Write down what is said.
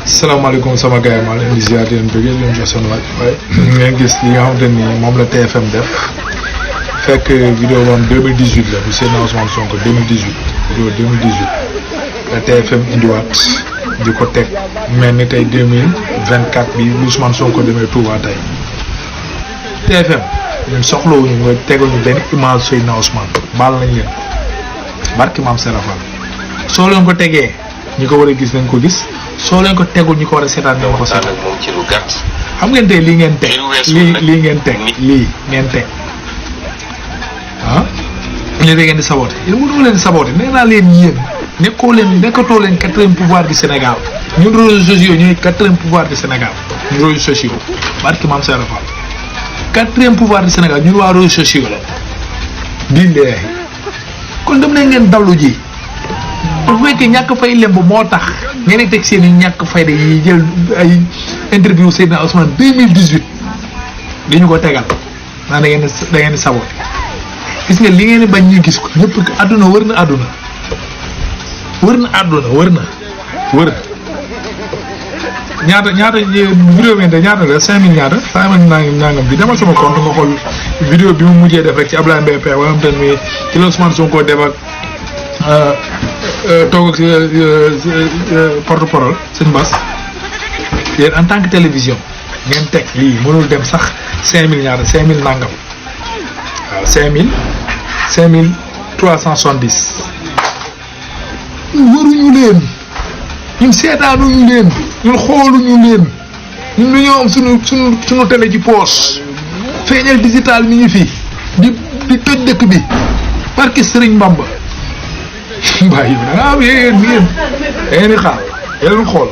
salaamaaleykum sama gars yi maa leen di ziar di leen bëggee di leen jox seen waay ngeen gis li nga xamante ni moom la TFM def fekk vidéo moom 2018 la bu Seydina Ousmane Sonko 2018 vidéo 2018 la TFM indiwaat di ko teg mel ni tey 2024 bi Ousmane Sonko demee Touba tey TFM ñun soxlawuñu nga teguñu benn image Seydina Ousmane baal nañ leen barki maam Serafal soo leen ko tegee ñi ko war a gis nañ ko gis soo leen ko tegul ñi ko war a seetaan nañ ko seetaan moom ci lu gàtt. xam ngeen tey lii ngeen teg lii ngeen teg lii ngeen teg ah ñu da ngeen di saboté yéen mënoo leen saboté nee naa leen yéen nekkatoo leen 4e pouvoir du Sénégal ñun réseaux sociaux ñooy 4e pouvoir du Sénégal ñun réseaux sociaux barki maam Serafal 4e pouvoir du Sénégal ñun waa réseaux sociaux la bindee kon dem nañ ngeen dawlu ji bu fekkee ñàkk fay lemb moo tax ngeen teg seen i ñàkk fayda yi jël ay interview Seydina Ousmane 2018 li ñu ko tegal naa da ngeen di saboté gis nga li ngeen di bañ ñu gis ko ñëpp àdduna wër na àdduna ñaata vidéo ngeen de ñaata la 5000 ñaata 5000 nangam bi demal sama compte nga xool vidéo bi mu mujjee def rek ci Ablaye Mbaye Pekh wala tam mi ci la Ousmane Sonko def ak toog ak porte-parole sëñ Bass yéen en tant que télévision ngeen teg lii mënul dem sax 5000 ñaata 5000 nangam waaw 5370 waruñu leen ñun seetaanuñu leen ñun xooluñu leen ñun dañoo am suñu télé ci poche feeñal digital mi ngi fi di toj dëkk bi barke Sëriñ Bamba waaye yow da ngaa am yéen da ngeen di xaar yéen xool